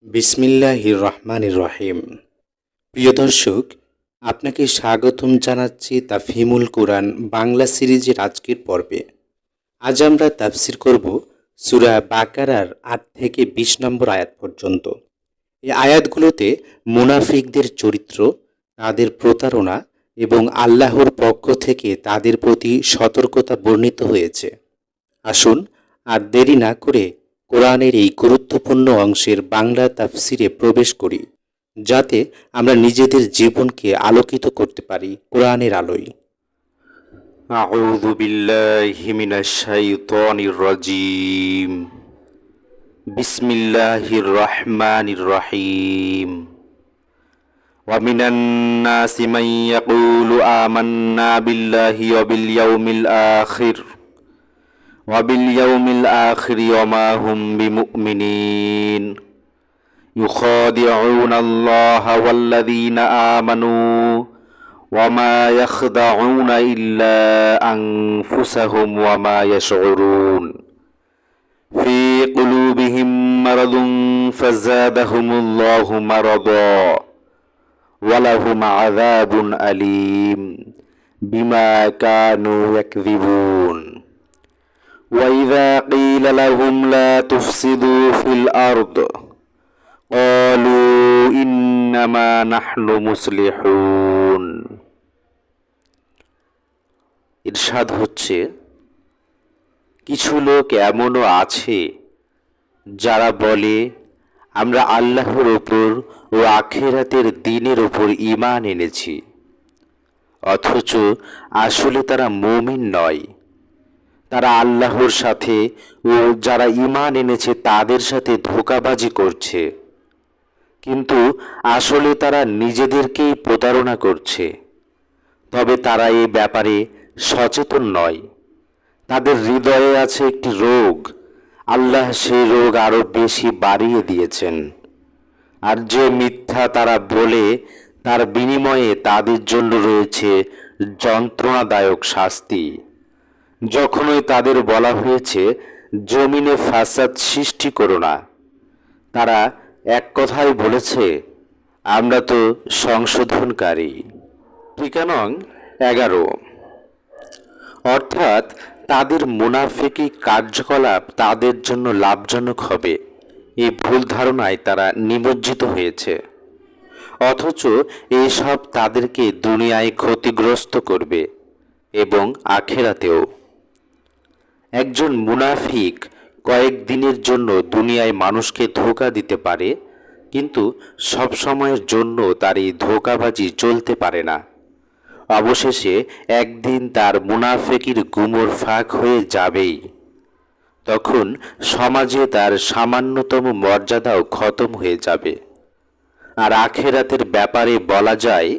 বিসমিল্লাহির রহমানির রহিম। প্রিয় দর্শক, আপনাকে স্বাগতম জানাচ্ছি তাফহিমুল কোরআন বাংলা সিরিজের আজকের পর্বে। আজ আমরা তাফসির করব সূরা বাকারার ৮ থেকে ২০ নম্বর আয়াত পর্যন্ত। এই আয়াতগুলোতে মুনাফিকদের চরিত্র, তাদের প্রতারণা এবং আল্লাহর পক্ষ থেকে তাদের প্রতি সতর্কতা বর্ণিত হয়েছে। আসুন আর দেরি না করে কোরআনের এই গুরুত্বপূর্ণ অংশের বাংলা তাফসিরে প্রবেশ করি, যাতে আমরা নিজেদের জীবনকে আলোকিত করতে পারি কোরআনের আলোয়। আউযু বিল্লাহি মিনাশ শাইতানির রাজীম। বিসমিল্লাহির রহমানির রহিম। ওয়া মিনান নাসি মান ইয়াকুলু আমান্না বিল্লাহি ওয়া বিল ইয়াউমিল আখির وباليوم الآخر وما هم بمؤمنين يخادعون الله والذين آمنوا وما يخدعون إلا أنفسهم وما يشعرون في قلوبهم مرض فزادهم الله مرضا ولهم عذاب أليم بما كانوا يكذبون وَإِذَا قِيلَ لَهُمْ لَا تُفْسِدُوا فِي الْأَرْضِ قَالُوا إِنَّمَا نَحْنُ مُصْلِحُونَ। ইরশাদ হচ্ছে, কিছু লোক এমনও আছে যারা বলে, আমরা আল্লাহর ওপর ও আখিরাতের দিনের ওপর ঈমান এনেছি, অথচ আসলে তারা মুমিন নয়। তারা আল্লাহর সাথে ও যারা ঈমান এনেছে তাদের সাথে ধোঁকাবাজি করছে, কিন্তু আসলে তারা নিজেদেরকেই প্রতারণা করছে। তবে তারা এই ব্যাপারে সচেতন নয়। তাদের হৃদয়ে আছে একটি রোগ, আল্লাহ সেই রোগ আরো বেশি বাড়িয়ে দিয়েছেন। আর যে মিথ্যা তারা বলে, তার বিনিময়ে তাদের জন্য রয়েছে যন্ত্রণাদায়ক শাস্তি। যখনই তাদের বলা হয়েছে জমিনে ফাসাদ সৃষ্টি করো না, তারা এক কথাই বলেছে, আমরা তো সংশোধনকারী। টিকা নং 11। অর্থাৎ তাদের মুনাফিকি কার্যকলাপ তাদের জন্য লাভজনক হবে, এই ভুল ধারণায় তারা নিমজ্জিত হয়েছে। অথচ এসব তাদেরকে দুনিয়ায় ক্ষতিগ্রস্ত করবে এবং আখিরাতেও। একজন মুনাফিক কয়েকদিনের জন্য দুনিয়ায় মানুষকে ধোঁকা দিতে পারে, কিন্তু সব সময়ের জন্য তার এই ধোঁকাবাজি চলতে পারে না। অবশেষে একদিন তার মুনাফিকির গুমর ফাঁক হয়ে যাবেই। তখন সমাজে তার সামান্যতম মর্যাদাও খতম হয়ে যাবে। আর আখিরাতের ব্যাপারে বলা যায়,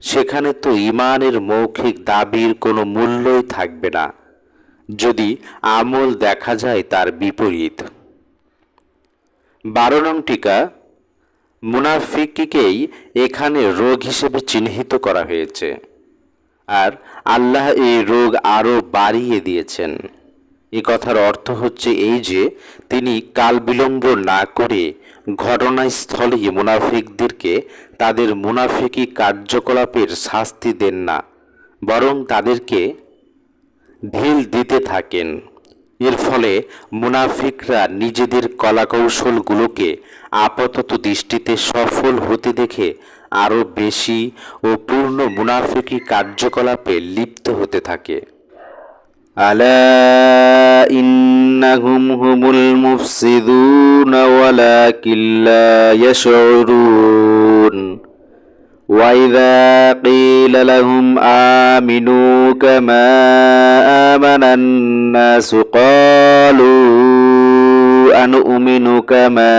সেখানে তো ঈমানের মৌখিক দাবির কোনো মূল্যই থাকবে না, যদি আমল দেখা যায় তার বিপরীত। 12 নং টিকা, মুনাফিককেই এখানে রোগ হিসেবে চিহ্নিত করা হয়েছে, আর আল্লাহ এই রোগ আরো বাড়িয়ে দিয়েছেন। এ কথার অর্থ হচ্ছে এই যে, তিনি কাল বিলম্ব না করে ঘটনাস্থলে মুনাফিকদেরকে তাদের মুনাফিকি কার্যকলাপের শাস্তি দেন না, বরং তাদেরকে ঢিল দিতে থাকেন। এর ফলে মুনাফিকরা নিজেদের কলাকৌশলগুলোকে আপাতত দৃষ্টিতে সফল হতে দেখে আরও বেশি ও পূর্ণ মুনাফিকি কার্যকলাপে লিপ্ত হতে থাকে। আলা ইন্নাহুম হুমুল মুফসিদুন ওয়ালাকিন লা ইয়াশউরুন وَإِذَا قِيلَ لَهُمْ آمِنُوا كَمَا آمَنَ النَّاسُ قَالُوا أَنُؤْمِنُ كَمَا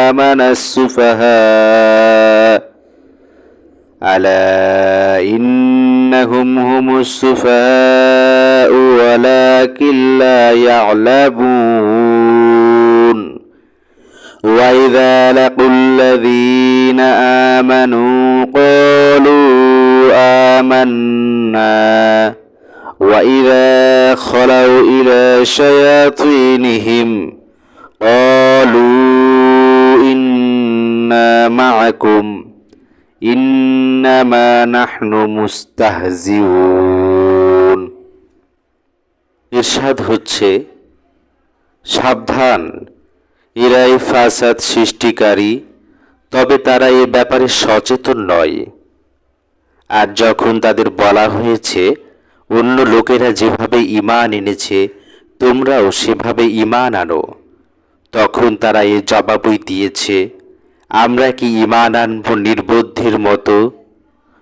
آمَنَ السُّفَهَاءُ أَلَا إِنَّهُمْ هُمُ السُّفَهَاءُ وَلَكِنْ لَا يَعْلَمُونَ وَإِذَا لَقُوا الَّذِينَ آمَنُوا قَالُوا آمَنَّا وَإِذَا خَلَوْا إِلَى شَيَاطِينِهِمْ قَالُوا মাআকুম ইন্নামা নাহনু মুস্তাহজিউন। ইরশাদ হচ্ছে, সাবধান, এরাই ফাসাদ সৃষ্টিকারী, তবে তারা এ ব্যাপারে সচেতন নয়। আর যখন তাদের বলা হয়েছে অন্য লোকেরা যেভাবে ঈমান এনেছে তোমরাও সেভাবে ঈমান আনো, তখন তারা এ জবাবই দিয়েছে, আমরা কি ঈমান আনব নির্বোধের মতো?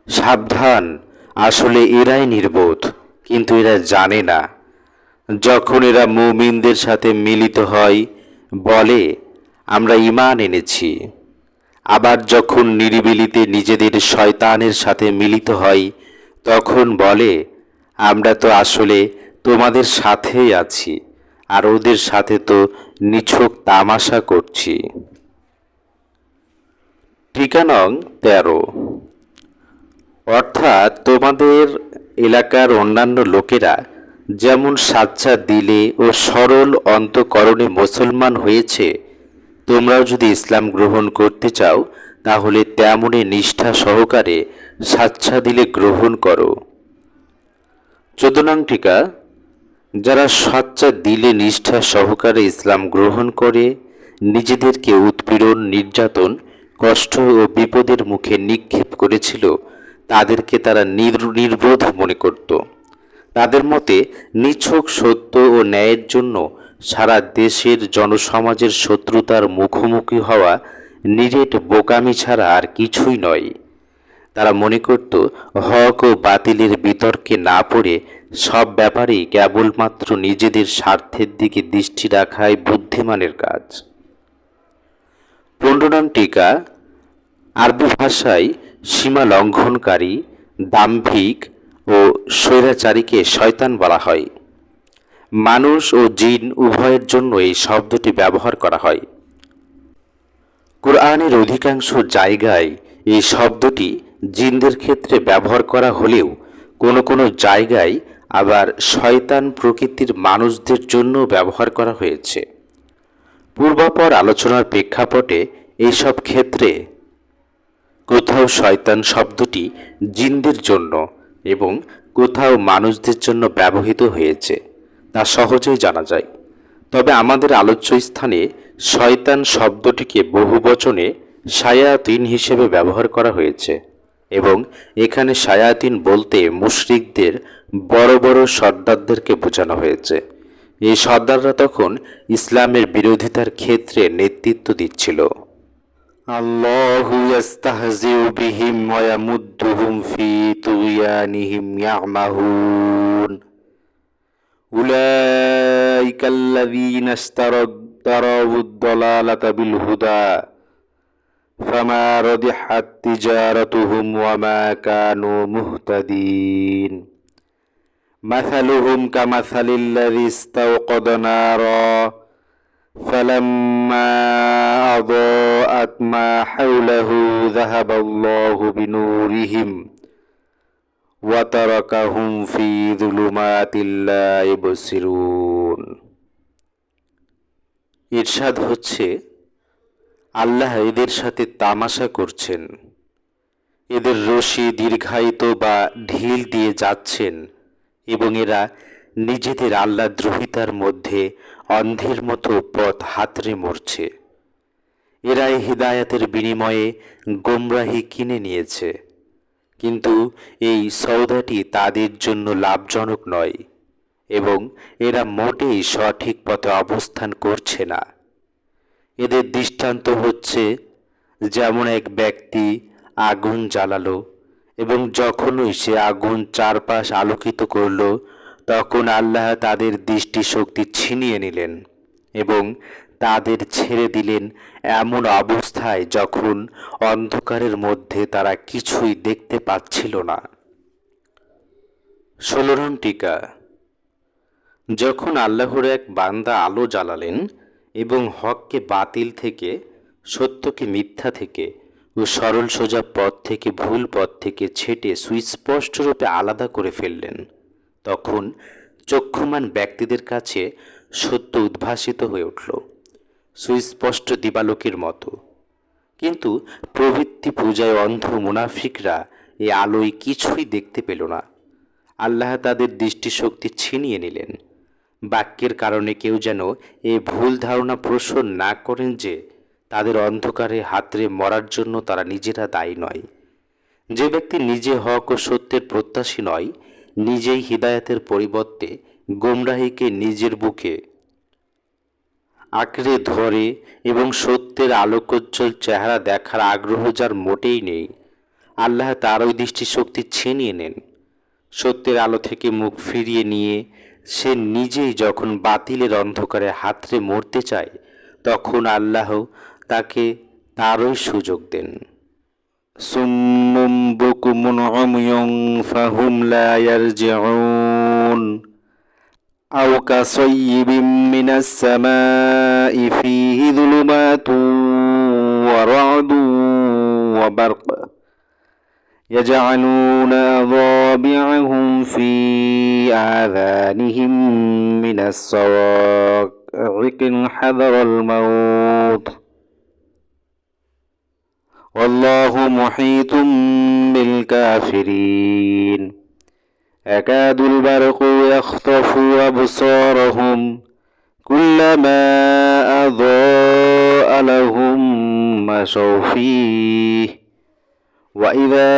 সাবধান, আসলে এরাই নির্বোধ, কিন্তু এরা জানে না। যখন এরা মুমিনদের সাথে মিলিত হয় বলে, আমরা ঈমান এনেছি। আবার যখন নিরিবিলিতে নিজেদের শয়তানের সাথে মিলিত হয় তখন বলে, আমরা তো আসলে তোমাদের সাথেই আছি, আর ওদের সাথে তো নিছক তামাশা করছি। টিকা নং 13। অর্থাৎ তোমাদের এলাকার অন্যান্য লোকেরা যেমন সাচ্চা দিলে ও সরল অন্তঃকরণে মুসলমান হয়েছে, তোমরাও যদি ইসলাম গ্রহণ করতে চাও তাহলে তেমনই নিষ্ঠা সহকারে সাচ্চা দিলে গ্রহণ করো। 14 নং টিকা, যারা সাচ্চা দিলে নিষ্ঠা সহকারে ইসলাম গ্রহণ করে নিজেদেরকে উৎপীড়ন, নির্যাতন, কষ্ট ও বিপদের মুখে নিক্ষেপ করেছিল, তাদেরকে তারা নির্বোধ মনে করত। তাদের মতে নিছক সত্য ও ন্যায়ের জন্য সারা দেশের জনসমাজের শত্রুতার মুখোমুখি হওয়া নিরেট বোকামি ছাড়া আর কিছুই নয়। তারা মনে করত হক ও বাতিলের বিতর্কে না পড়ে সব ব্যাপারেই কেবলমাত্র নিজেদের স্বার্থের দিকে দৃষ্টি রাখাই বুদ্ধিমানের কাজ। 15 নং টিকা, আরবি ভাষায় সীমা লঙ্ঘনকারী, দাম্ভিক ও স্বৈরাচারীকে শয়তান বলা হয়। মানুষ ও জিন উভয়ের জন্য এই শব্দটি ব্যবহার করা হয়। কুরআনের অধিকাংশ জায়গায় এই শব্দটি জিনদের ক্ষেত্রে ব্যবহার করা হলেও কোনো কোনো জায়গায় আবার শয়তান প্রকৃতির মানুষদের জন্য ব্যবহার করা হয়েছে। পূর্বাপর আলোচনার প্রেক্ষাপটে এইসব ক্ষেত্রে কোথাও শয়তান শব্দটি জিনদের জন্য এবং কোথাও মানুষদের জন্য ব্যবহৃত হয়েছে তা সহজেই জানা যায়। তবে আমাদের আলোচ্য স্থানে শয়তান শব্দটিকে বহুবচনে শায়াতিন হিসেবে ব্যবহার করা হয়েছে এবং এখানে শায়াতিন বলতে মুশরিকদের বড় বড় সর্দারদেরকে বোঝানো হয়েছে। এই সর্দাররা তখন ইসলামের বিরোধিতার ক্ষেত্রে নেতৃত্ব দিচ্ছিল। আল্লাহু ইয়াস্তাহজিউ বিহিম ওয়া ইয়ামুদ্দুহুম ফি তুগয়ানিহিম ইয়ামাহুন উলাইকাল্লাযীনা ইশতারাউদ দালালাতা বিল হুদা ফামা রাদিহাত তিজারাতুহুম ওয়া মা কানু মুহতাদিন মাসালুহুম কামাসালিল্লাযী ইস্তাওকাদা নারা فلما أضاءت ما حوله ذهب الله بنورهم وتركهم في ظلمات لا يبصرون। ইরশাদ হচ্ছে, আল্লাহ এদের সাথে তামাশা করছেন, এদের রশি দীর্ঘায়িত বা ঢিল দিয়ে যাচ্ছেন এবং এরা নিজেদের আল্লাহ দ্রোহিতার মধ্যে অন্ধের মতো পথ হাতড়ে মরছে। এরা এই হিদায়াতের বিনিময়ে গোমরাহি কিনে নিয়েছে, কিন্তু এই সওদাটি তাদের জন্য লাভজনক নয় এবং এরা মোটেই সঠিক পথে অবস্থান করছে না। এদের দৃষ্টান্ত হচ্ছে, যেমন এক ব্যক্তি আগুন জ্বালালো এবং যখনই সে আগুন চারপাশ আলোকিত করল তখন আল্লাহ তাদের দৃষ্টিশক্তি ছিনিয়ে নিলেন এবং তাদের ছেড়ে দিলেন এমন অবস্থায় যখন অন্ধকারের মধ্যে তারা কিছুই দেখতে পাচ্ছিল না। 16 নং টিকা, যখন আল্লাহর এক বান্দা আলো জ্বালালেন এবং হককে বাতিল থেকে, সত্যকে মিথ্যা থেকে ও সরল সোজা পথ থেকে ভুল পথ থেকে ছেটে সুস্পষ্টরূপে আলাদা করে ফেললেন, তখন চক্ষুমান ব্যক্তিদের কাছে সত্য উদ্ভাসিত হয়ে উঠল সুস্পষ্ট দিবালোকের মতো। কিন্তু প্রবৃত্তি পূজায় অন্ধ মুনাফিকরা এই আলোয় কিছুই দেখতে পেল না। আল্লাহ তাদের দৃষ্টিশক্তি ছিনিয়ে নিলেন। বাক্যের কারণে কেউ যেন এই ভুল ধারণা পোষণ না করেন যে তাদের অন্ধকারে হাতড়ে মরার জন্য তারা নিজেরা দায়ী নয়। যে ব্যক্তি নিজে হক ও সত্যের প্রত্যাশী নয়, নিজেই হিদায়াতের পরিবর্তে গোমরাহিকে নিজের বুকে আঁকড়ে ধরে এবং সত্যের আলোকোজ্জ্বল চেহারা দেখার আগ্রহ যার মোটেই নেই, আল্লাহ তার ওই দৃষ্টিশক্তি ছিনিয়ে নেন। সত্যের আলো থেকে মুখ ফিরিয়ে নিয়ে সে নিজেই যখন বাতিলের অন্ধকারে হাতড়ে মরতে চায়, তখন আল্লাহ তাকে তারই সুযোগ দেন। সুম্মুম বুকুমুন উময়ুন ফাহুম লা ইয়ারজিউন আও কাসাইয়্যিবিম মিনাস সামাই ফীহি যুলুমাতুন ওয়া রা'দুন ওয়া বারক يجعلون أصابعهم في آذانهم من الصواعق حذر الموت والله محيط بالكافرين يكاد البرق يخطف أبصارهم كلما أضاء لهم مشوا فيه وإذا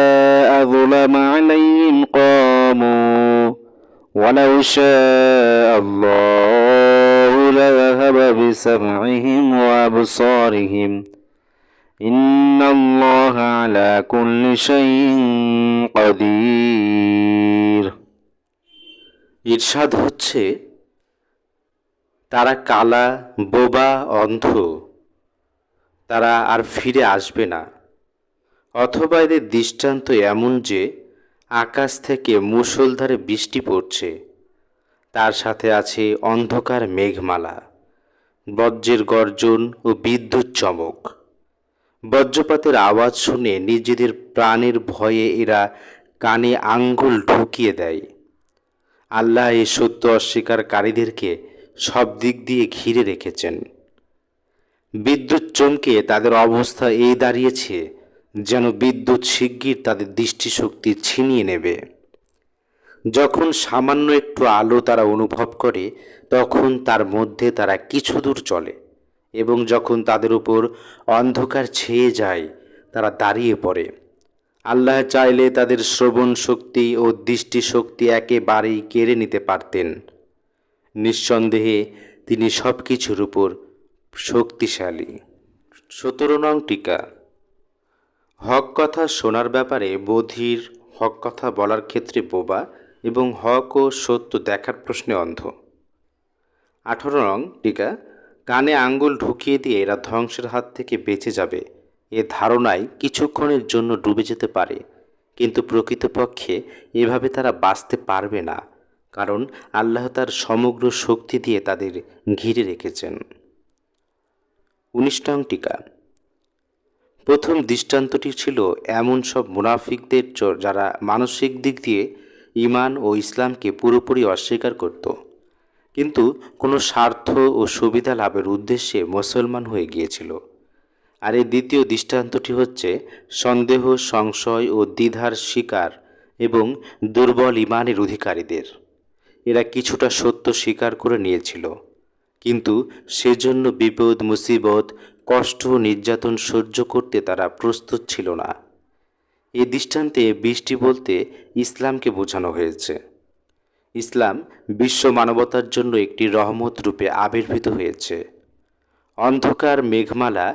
أظلم عليهم قاموا ولو شاء الله لذهب بسمعهم وأبصارهم إن الله على كل شيء قدير। ইরশাদ হচ্ছে, তারা কালা, বোবা, অন্ধ, তারা আর ফিরে আসবে না। অথবা এদের দৃষ্টান্ত এমন যে আকাশ থেকে মুষলধারে বৃষ্টি পড়ছে, তার সাথে আছে অন্ধকার মেঘমালা, বজ্রের গর্জন ও বিদ্যুৎ চমক। বজ্রপাতের আওয়াজ শুনে নিজেদের প্রাণের ভয়ে এরা কানে আঙ্গুল ঢুকিয়ে দেয়। আল্লাহ এই সত্য অস্বীকারীদেরকে সব দিক দিয়ে ঘিরে রেখেছেন। বিদ্যুৎ চমকে তাদের অবস্থা এই দাঁড়িয়েছে যেন বিদ্যুৎ শিগগির তাদের দৃষ্টিশক্তি ছিনিয়ে নেবে। যখন সামান্য একটু আলো তারা অনুভব করে, তখন তার মধ্যে তারা কিছু দূর চলে, এবং যখন তাদের উপর অন্ধকার ছেয়ে যায় তারা দাঁড়িয়ে পড়ে। আল্লাহ চাইলে তাদের শ্রবণ শক্তি ও দৃষ্টিশক্তি একেবারেই কেড়ে নিতে পারতেন। নিঃসন্দেহে তিনি সব কিছুর উপর শক্তিশালী। 17 নং টিকা। হক কথা শোনার ব্যাপারে বধির, হক কথা বলার ক্ষেত্রে বোবা এবং হক ও সত্য দেখার প্রশ্নে অন্ধ। 18 নং টিকা। কানে আঙ্গুল ঢুকিয়ে দিয়ে এরা ধ্বংসের হাত থেকে বেঁচে যাবে এ ধারণায় কিছুক্ষণের জন্য ডুবে যেতে পারে, কিন্তু প্রকৃতপক্ষে এভাবে তারা বাঁচতে পারবে না, কারণ আল্লাহ তার সমগ্র শক্তি দিয়ে তাদের ঘিরে রেখেছেন। 19 নং টিকা। প্রথম দৃষ্টান্তটি ছিল এমন সব মুনাফিকদের যারা মানসিক দিক দিয়ে ঈমান ও ইসলামকে পুরোপুরি অস্বীকার করত, কিন্তু কোনো স্বার্থ ও সুবিধা লাভের উদ্দেশ্যে মুসলমান হয়ে গিয়েছিল। আর এই দ্বিতীয় দৃষ্টান্তটি হচ্ছে সন্দেহ, সংশয় ও দ্বিধার শিকার এবং দুর্বল ঈমানের অধিকারীদের। এরা কিছুটা সত্য স্বীকার করে নিয়েছিল, কিন্তু সেজন্য বিপদ, মুসিবত, কষ্ট ও নির্যাতন সহ্য করতে তারা প্রস্তুত ছিল না। এই দৃষ্টান্তে বৃষ্টি বলতে ইসলামকে বোঝানো হয়েছে। ইসলাম বিশ্ব মানবতার জন্য একটি রহমত রূপে আবির্ভূত হয়েছে। অন্ধকার, মেঘমালা,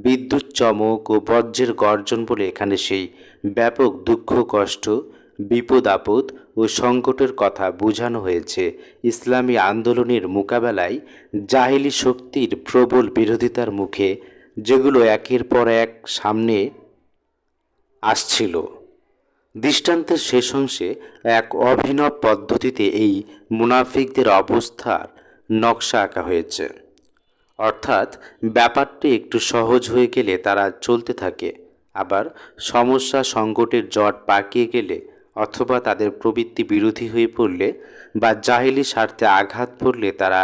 বিদ্যুৎ চমক ও বজ্রের গর্জন বলে এখানে সেই ব্যাপক দুঃখ, কষ্ট, বিপদ আপদ ও সংকটের কথা বোঝানো হয়েছে ইসলামী আন্দোলনের মোকাবেলায় জাহিলি শক্তির প্রবল বিরোধিতার মুখে, যেগুলো একের পর এক সামনে আসছিল। দৃষ্টান্তের শেষ অংশে এক অভিনব পদ্ধতিতে এই মুনাফিকদের অবস্থার নকশা আঁকা হয়েছে। অর্থাৎ ব্যাপারটি একটু সহজ হয়ে গেলে তারা চলতে থাকে, আবার সমস্যা সংকটের জট পাকিয়ে গেলে অথবা তাদের প্রবৃত্তি বিরোধী হয়ে পড়লে বা জাহিলি স্বার্থে আঘাত পড়লে তারা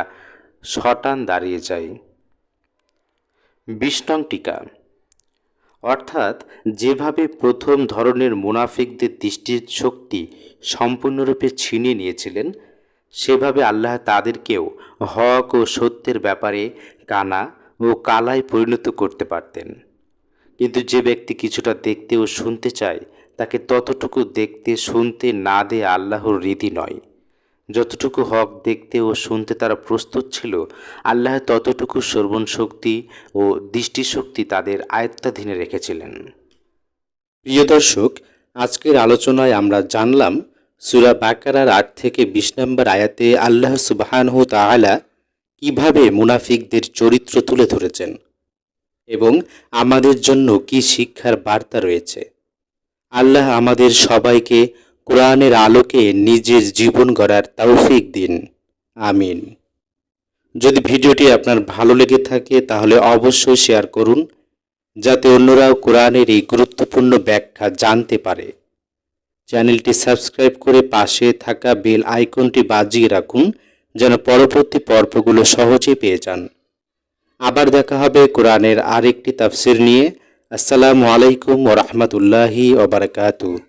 শটান দাঁড়িয়ে যায়। 20 নং টিকা। অর্থাৎ যেভাবে প্রথম ধরনের মুনাফিকদের দৃষ্টিশক্তি সম্পূর্ণরূপে ছিনিয়ে নিয়েছিলেন, সেভাবে আল্লাহ তাদেরকেও হক ও সত্যের ব্যাপারে কানা ও কালায় পরিণত করতে পারতেন। কিন্তু যে ব্যক্তি কিছুটা দেখতে ও শুনতে চায়, তাকে ততটুকু দেখতে শুনতে না দেয়া আল্লাহর রীতি নয়। যতটুকু হক দেখতে ও শুনতে তারা প্রস্তুত ছিল, আল্লাহ ততটুকু শ্রবণ শক্তি ও দৃষ্টিশক্তি তাদের আয়ত্তাধীনে রেখেছিলেন। প্রিয় দর্শক, আজকের আলোচনায় আমরা জানলাম সূরা বাকারার ৮ থেকে ২০ নম্বর আয়াতে আল্লাহ সুবহানাহু তাআলা কিভাবে মুনাফিকদের চরিত্র তুলে ধরেছেন এবং আমাদের জন্য কি শিক্ষার বার্তা রয়েছে। আল্লাহ আমাদের সবাইকে কোরআনের আলোকে নিজের জীবন গড়ার তৌফিক দিন। আমিন। যদি ভিডিওটি আপনার ভালো লেগে থাকে তাহলে অবশ্যই শেয়ার করুন, যাতে অন্যরাও কোরআনের এই গুরুত্বপূর্ণ ব্যাখ্যা জানতে পারে। চ্যানেলটি সাবস্ক্রাইব করে পাশে থাকা বেল আইকনটি বাজিয়ে রাখুন, যেন পরবর্তী পর্বগুলো সহজে পেয়ে যান। আবার দেখা হবে কোরআনের আরেকটি তাফসির নিয়ে। আসসালামু আলাইকুম ওয়া রাহমাতুল্লাহি ওয়া বারাকাতুহু।